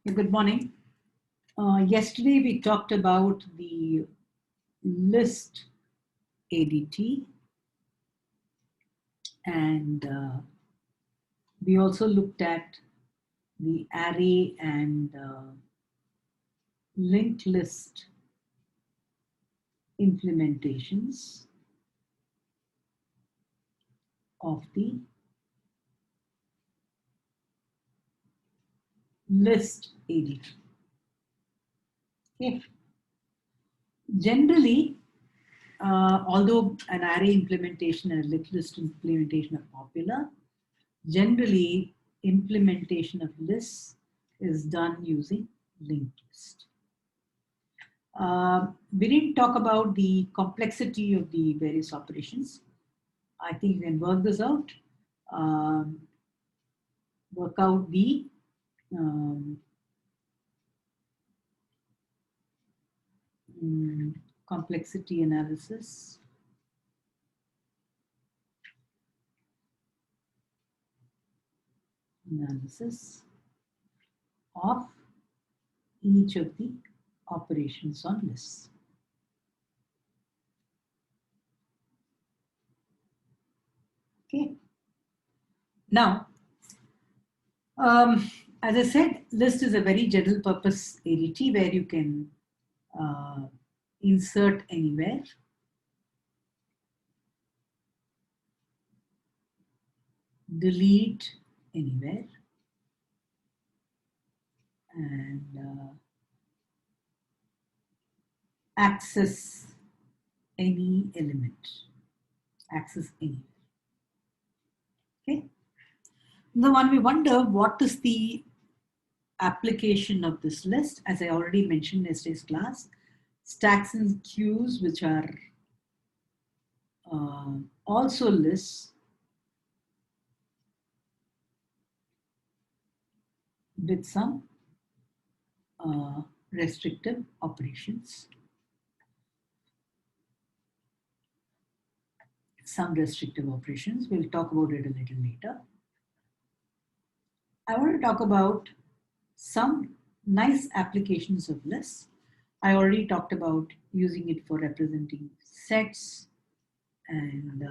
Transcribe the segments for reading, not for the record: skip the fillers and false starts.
Good morning. Yesterday we talked about the list ADT and we also looked at the array and linked list implementations of the list ADT. Okay. Generally, although an array implementation and a linked list implementation are popular, generally implementation of lists is done using linked list. We didn't talk about the complexity of the various operations. I think you can work this out. Work out the complexity analysis. Of each of the operations on lists. Okay. Now, as I said, list is a very general purpose ADT where you can insert anywhere. Delete anywhere. And access any element. Access anywhere. Okay. Now, when we wonder what is the application of this list, as I already mentioned in yesterday's class, stacks and queues, which are also lists with some restrictive operations. Some restrictive operations. We'll talk about it a little later. I want to talk about some nice applications of lists. I already talked about using it for representing sets, and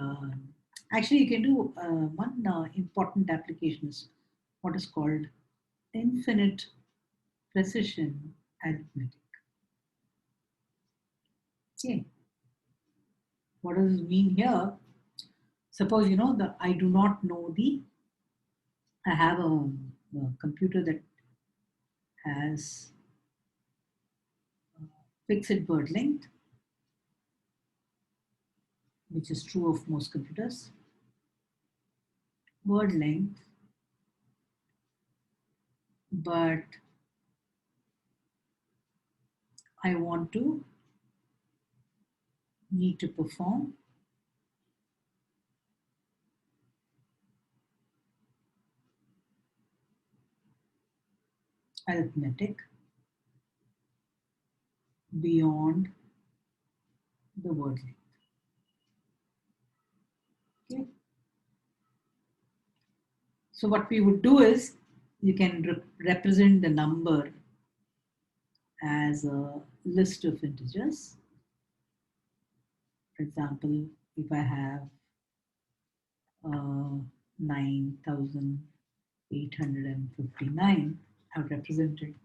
actually you can do one important application is what is called infinite precision arithmetic. Okay. What does it mean here? Suppose I do not know I have a computer that has fixed word length, which is true of most computers. Word length, but I need to perform arithmetic beyond the word length. Okay. So what we would do is you can represent the number as a list of integers. For example, if I have 9,859, I would represent it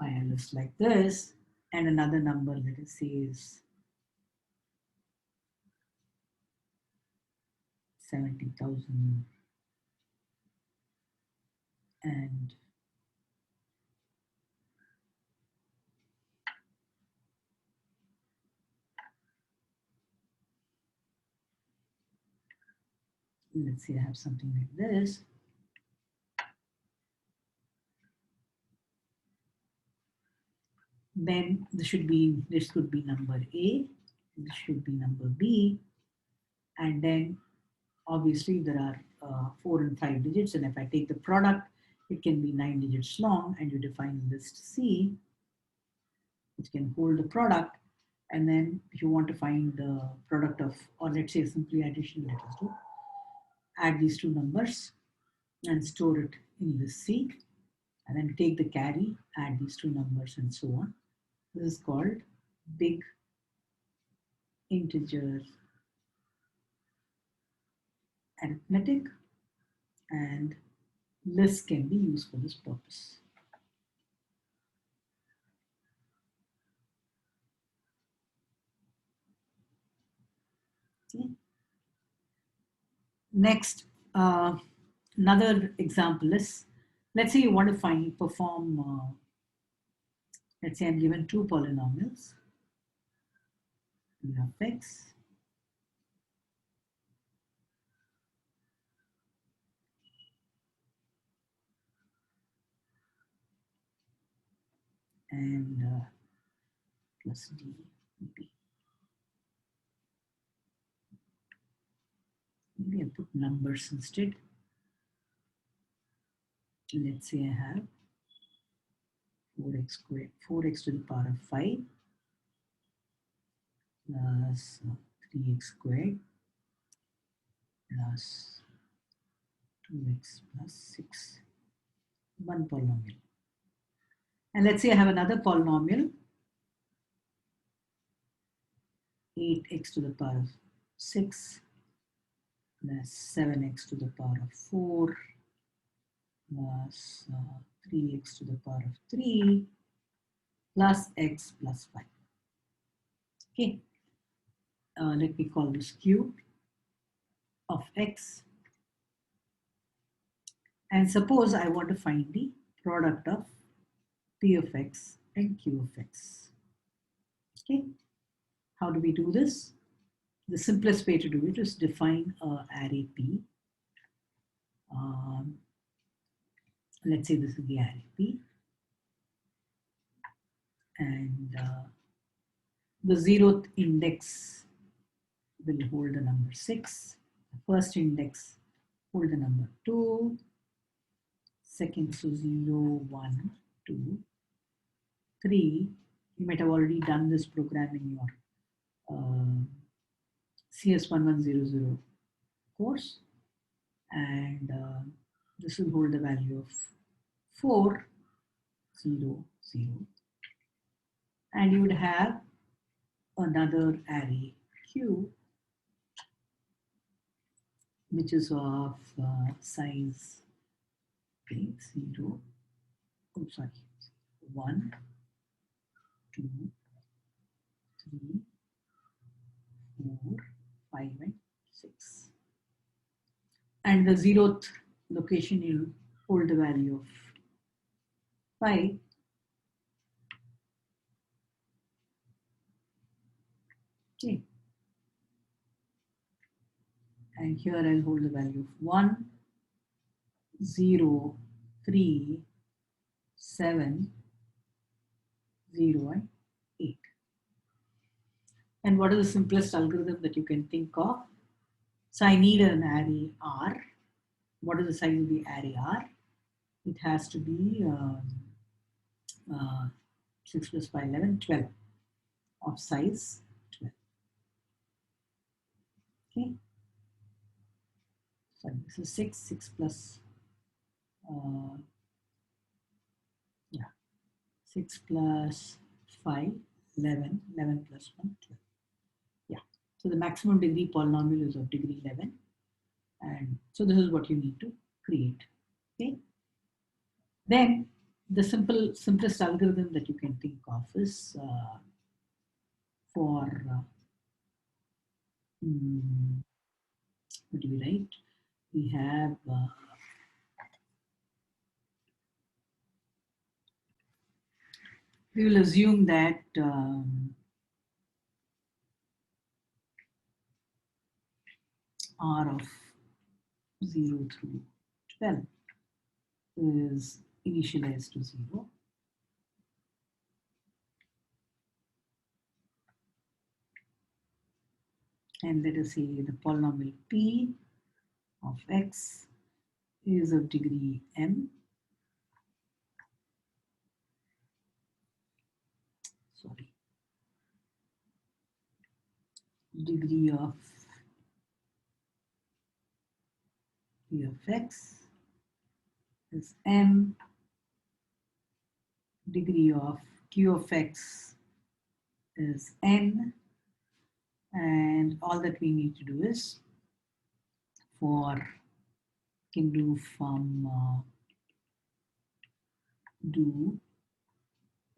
by a list like this, and another number, let us say, is 70,000 and let's say I have something like this. Then this could be number A, this should be number B, and then obviously there are 4 and 5 digits, and if I take the product, it can be 9 digits long, and you define list C, which can hold the product, and then if you want to find the product of, or let's say simply addition, let us do, add these two numbers and store it in list C and then take the carry, add these two numbers and so on. This is called big integer arithmetic, and list can be used for this purpose. Okay. Next, another example is, let's say you want to perform, let's say I'm given two polynomials, p of x and plus d b. Maybe I'll put numbers instead. Let's say I have 4x squared, 4x to the power of 5 plus 3x squared plus 2x plus 6, one polynomial. And let's say I have another polynomial, 8x to the power of 6 plus 7x to the power of 4 plus 3x to the power of 3 plus x plus 5. Okay, let me call this cube of x. And suppose I want to find the product of p of x and q of x. Okay, how do we do this? The simplest way to do it is define an array p. Let's say this is the array p, and the 0th index will hold the number 6. The first index hold the number 2. Second, so 0, 1, 2, 3. You might have already done this program in your CS2700 course, and this will hold the value of 4, 0, 0. And you would have another array Q, which is of size 0, oh sorry, 1, 2, 3, 4, 5, and 6. And the 0th location will hold the value of 5. Okay. And here I'll hold the value of 1, 0, 3, 7, 0, and 8. And what is the simplest algorithm that you can think of? So I need an array R. What is the size of the array R? It has to be 6 plus 5, 11, 12 of size 12. Okay. So this is 6 plus, 6 plus 5, 11, 11 plus 1, 12. Yeah, so the maximum degree polynomial is of degree 11. And so this is what you need to create. Okay. Then the simplest algorithm that you can think of is for what do we write? We have we will assume that R of 0 through 12 is initialized to 0. And let us say the polynomial p of x is of degree m. Sorry. Degree of p of x is m degree of q of x is n, and all that we need to do is can do from do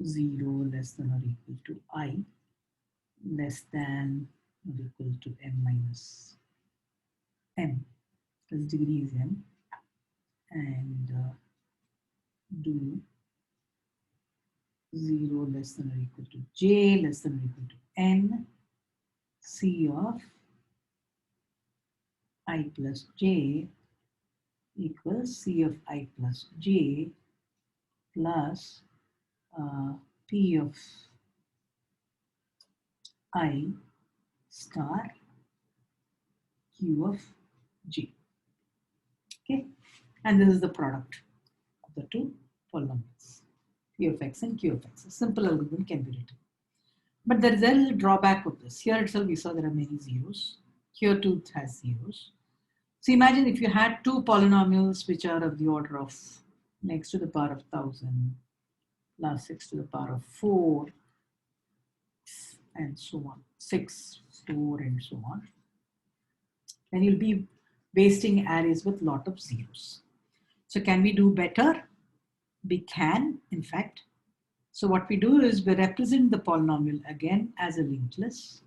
0 less than or equal to I less than or equal to m minus m, because degree is m, and do 0 less than or equal to j less than or equal to n c of I plus j equals c of I plus j plus p of I star q of j. Okay, and this is the product of the two polynomials, p of x and q of x. A simple algorithm can be written. But there is a little drawback of this. Here itself we saw there are many zeros. Here too it has zeros. So imagine if you had two polynomials which are of the order of x to the power of 1000 plus x to the power of 4 and so on, 6, 4 and so on. And you'll be wasting arrays with lot of zeros. So can we do better? We can, in fact. So what we do is we represent the polynomial again as a linked list.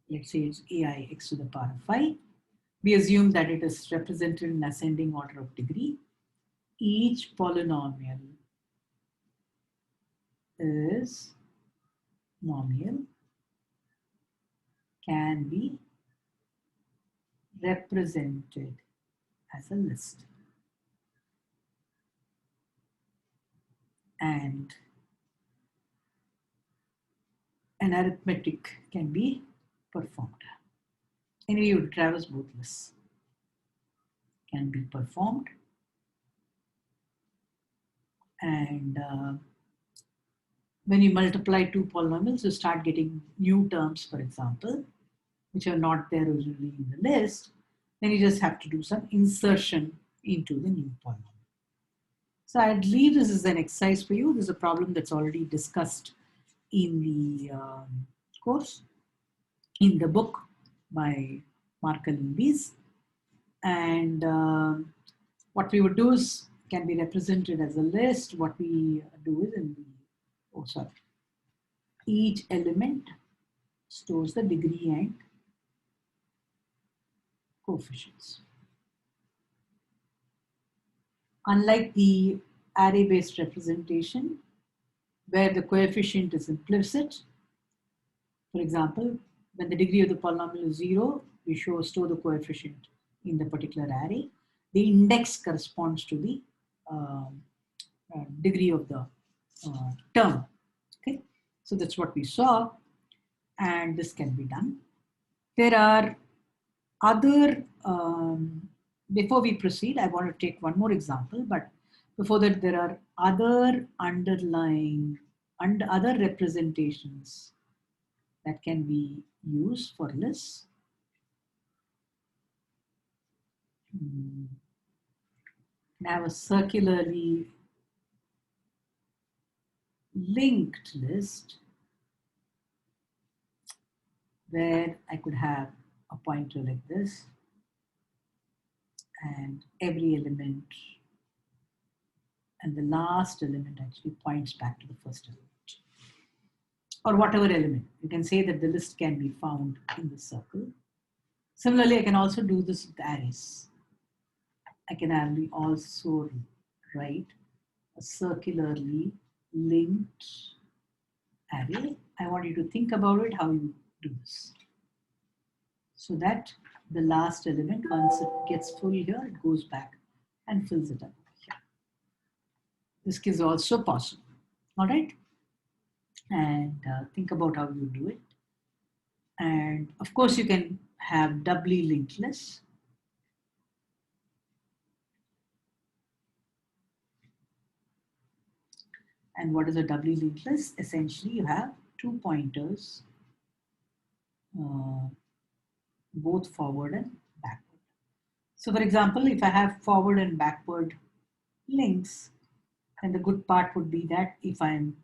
Let's say it's ai x to the power of 5. We assume that it is represented in ascending order of degree. Each polynomial is nomial, can be represented as a list. And an arithmetic can be performed. Anyway, you traverse both lists. Can be performed. And when you multiply two polynomials, you start getting new terms, for example, which are not there originally in the list. Then you just have to do some insertion into the new polynomial. So I believe this is an exercise for you. This is a problem that's already discussed in the course, in the book by Mark Limbis. And what we would do is can be represented as a list. What we do is in the, each element stores the degree and coefficients. Unlike the array-based representation, where the coefficient is implicit, for example, when the degree of the polynomial is 0, we store the coefficient in the particular array. The index corresponds to the degree of the term. Okay, so that's what we saw, and this can be done. There are other, before we proceed, I want to take one more example, but before that, there are other underlying and other representations that can be used for lists. Now a circularly linked list where I could have a pointer like this, and every element and the last element actually points back to the first element, or whatever element. You can say that the list can be found in the circle. Similarly, I can also do this with arrays. I can also write a circularly linked array. I want you to think about it, how you do this. So that the last element, once it gets full here, it goes back and fills it up here. This is also possible, all right? And think about how you do it. And of course, you can have doubly linked lists. And what is a doubly linked list? Essentially, you have two pointers, both forward and backward. So for example, if I have forward and backward links, And the good part would be that if I'm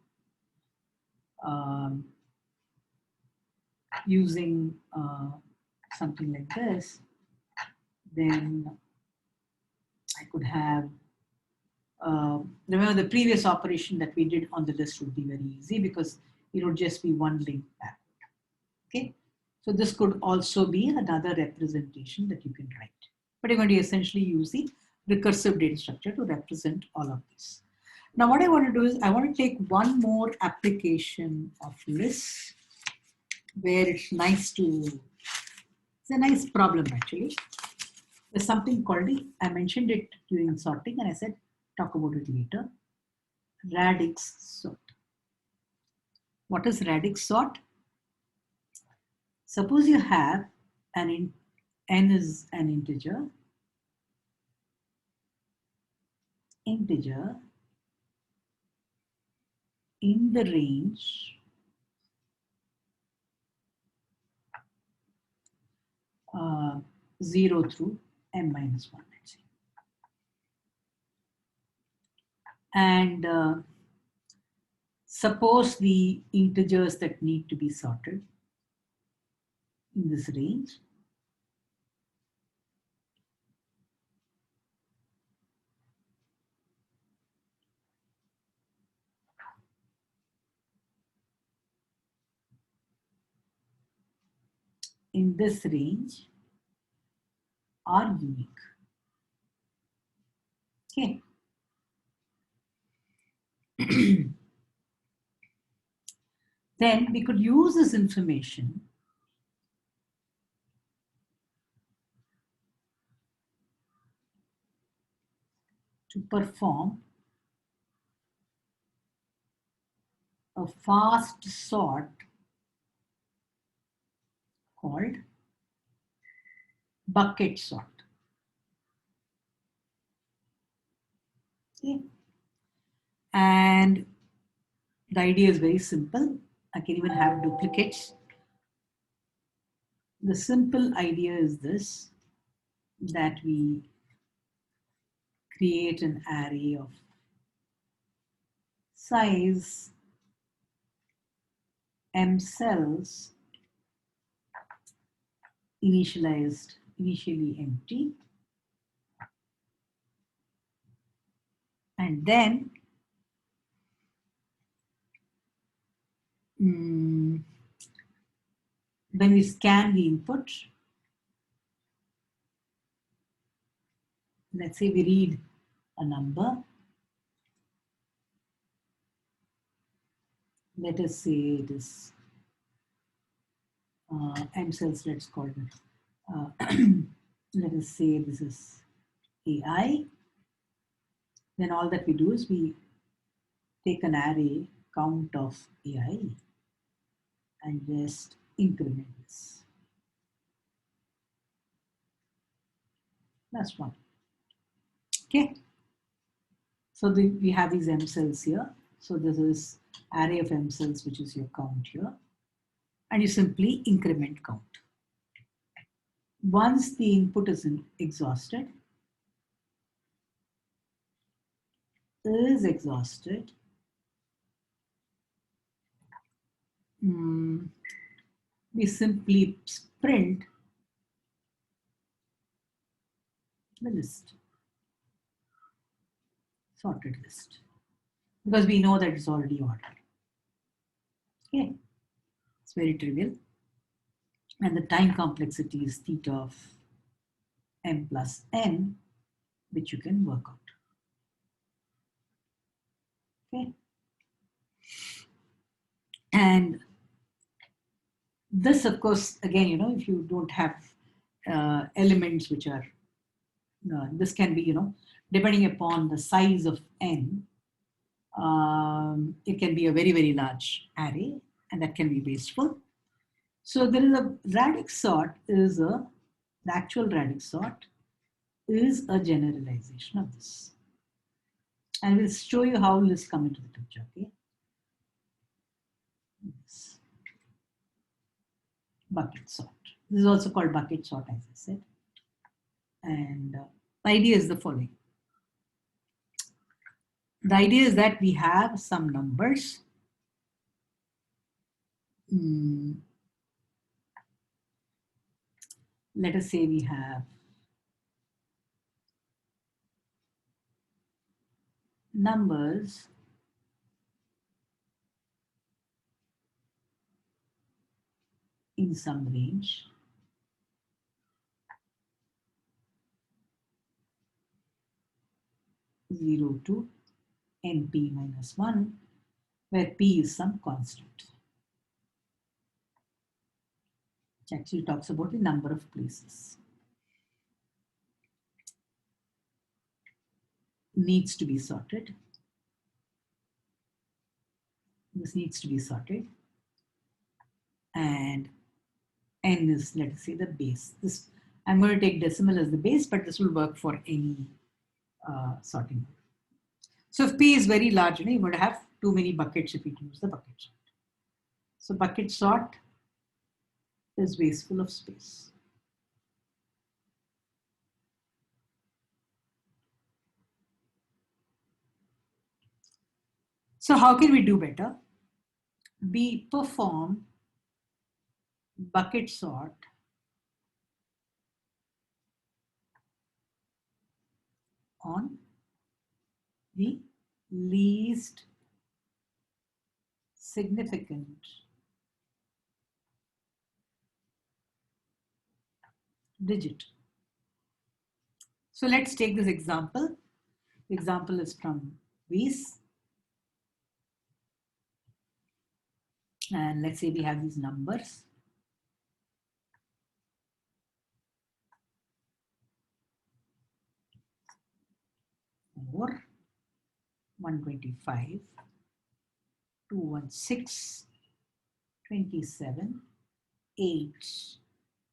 using something like this, then I could have, remember the previous operation that we did on the list would be very easy because it would just be one link back. Okay, so this could also be another representation that you can write. But you're going to essentially use the recursive data structure to represent all of this. Now what I want to do is I want to take one more application of lists where it's nice to, it's a nice problem actually. There's something called, I mentioned it during sorting and I said, talk about it later. Radix sort. What is radix sort? Suppose you have n is an integer in the range 0 through m minus 1, let's say. And suppose the integers that need to be sorted in this range are unique. Okay. Then we could use this information to perform a fast sort called bucket sort. Okay. And the idea is very simple. I can even have duplicates. The simple idea is this, that we create an array of size m cells initially empty, and then when we scan the input, let's say we read a number, let us say it is m cells, let's call it, let us say this is AI, then all that we do is we take an array count of AI and just increment this. That's one. Okay. So we have these m cells here. So this is array of m cells, which is your count here. And you simply increment count. Once the input is exhausted, we simply print the list, sorted list, because we know that it's already ordered. Okay, it's very trivial. And the time complexity is theta of m plus n, which you can work out. Okay. And this, of course, again, if you don't have elements which are, this can be, depending upon the size of n, it can be a very, very large array, and that can be wasteful. So there is a radix sort the actual radix sort is a generalization of this. And we'll show you how lists come into the picture, okay? This bucket sort. This is also called bucket sort, as I said. And the idea is the following. The idea is that we have some numbers. Let us say we have numbers in some range. Zero to np minus 1, where p is some constant. Which actually talks about the number of places. Needs to be sorted. This needs to be sorted. And n is, let us say, the base. This, I'm going to take decimal as the base, but this will work for any sorting. So if p is very large, you're going to have too many buckets if you use the bucket sort. So bucket sort is wasteful of space. So how can we do better? We perform bucket sort on the least significant digit. So let's take this example. The example is from Weiss. And let's say we have these numbers. Or 125, 216, 27, 8,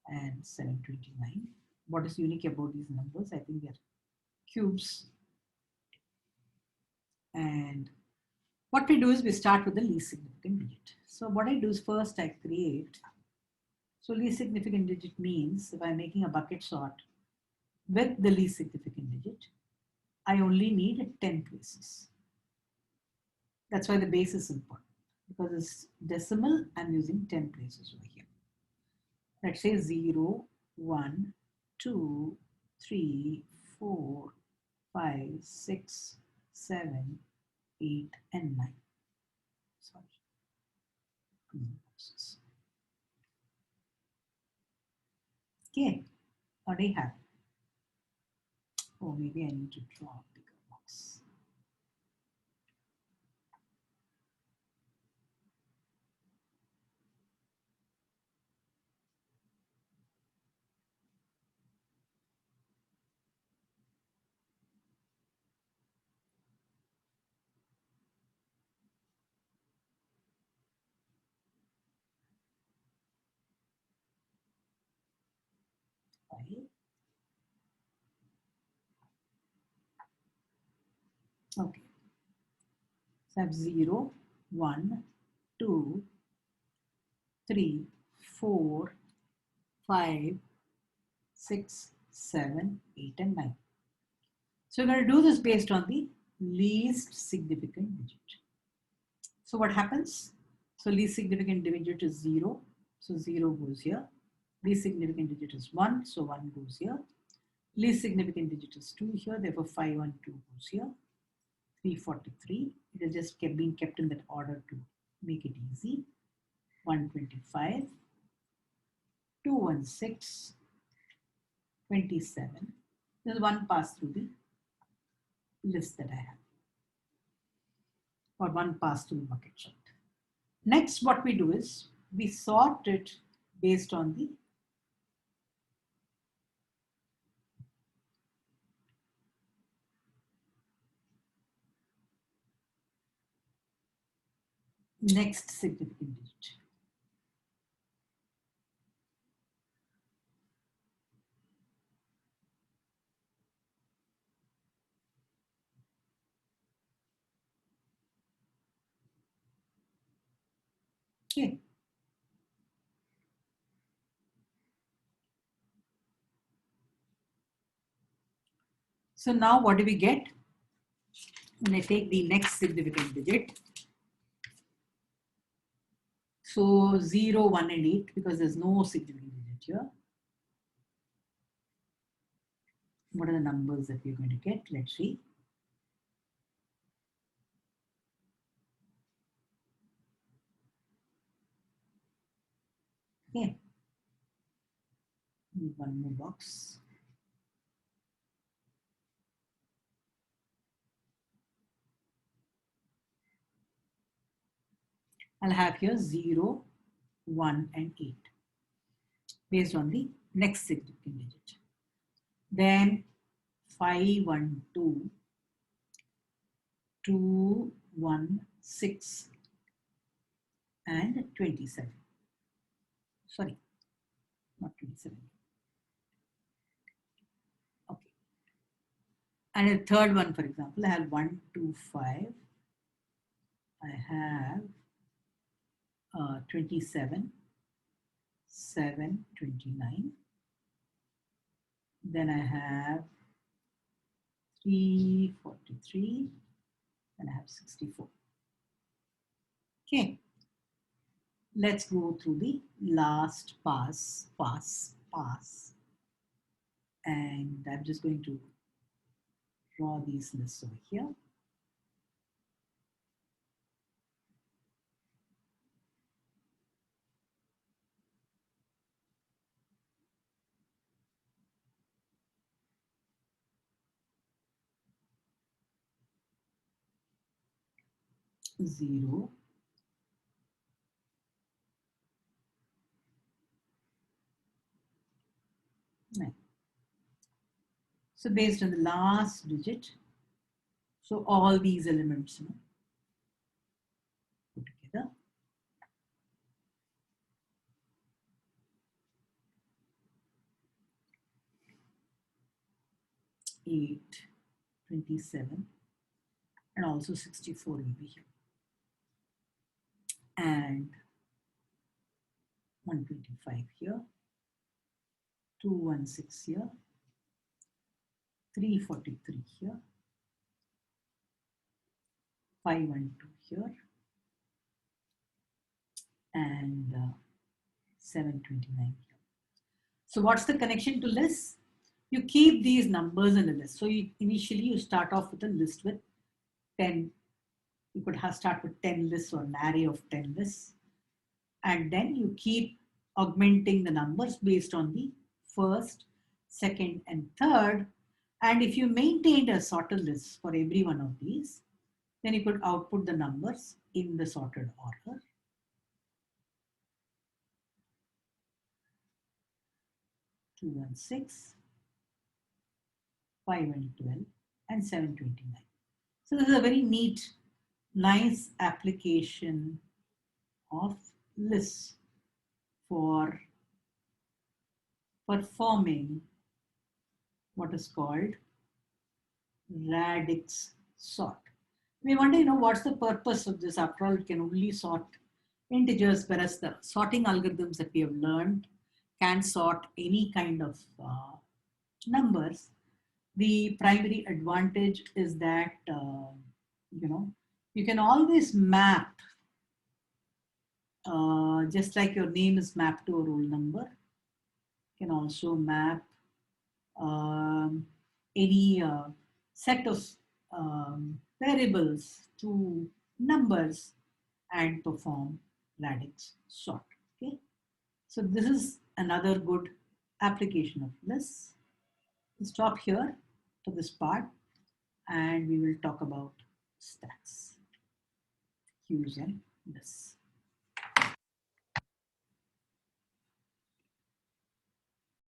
and 729. What is unique about these numbers? I think they're cubes. And what we do is we start with the least significant digit. So what I do is first I create. So least significant digit means if I'm making a bucket sort with the least significant digit, I only need 10 places. That's why the base is important. Because it's decimal, I'm using 10 places over here. Let's say 0, 1, 2, 3, 4, 5, 6, 7, 8, and 9. Sorry. Okay, what do I have? Oh, maybe I need to draw a bigger box. Okay. So I have 0, 1, 2, 3, 4, 5, 6, 7, 8, and 9. So we're going to do this based on the least significant digit. So what happens? So least significant digit is 0. So 0 goes here. Least significant digit is 1. So 1 goes here. Least significant digit is 2 here. Therefore 512 goes here. 343. It is just being kept in that order to make it easy. 125. 216. 27. There's one pass through the list that I have. Or one pass through the bucket sort. Next, what we do is we sort it based on the next significant digit. Okay. So now what do we get? When I take the next significant digit, so 0, 1, and 8, because there's no significant digit here. What are the numbers that we're going to get? Let's see. Okay. One more box. I'll have here 0, 1, and 8 based on the next significant digit. Then 5, 1, 2, 2, 1, 6, and 27. Sorry, not 27. Okay. And a third one, for example, I have 1, 2, 5. I have 27, 7, 29. Then I have 3, 43. Then I have 64. Okay. Let's go through the last pass. And I'm just going to draw these lists over here. Zero, nine. So based on the last digit, so all these elements put together. Eight, 27, and also 64 will be here. And 125 here, 216 here, 343 here, 512 here, and 729 here. So what's the connection to lists? You keep these numbers in a list. So initially you start off with a list with 10. You could start with 10 lists or an array of 10 lists. And then you keep augmenting the numbers based on the first, second, and third. And if you maintained a sorted list for every one of these, then you could output the numbers in the sorted order. 216, 512, and 729. So this is a very neat, nice application of lists for performing what is called Radix Sort. We wonder, what's the purpose of this? After all, it can only sort integers, whereas the sorting algorithms that we have learned can sort any kind of numbers. The primary advantage is that, you can always map, just like your name is mapped to a roll number, you can also map any set of variables to numbers and perform Radix sort. Okay, so this is another good application of lists. We'll stop here for this part, and we will talk about stacks, queues, and lists.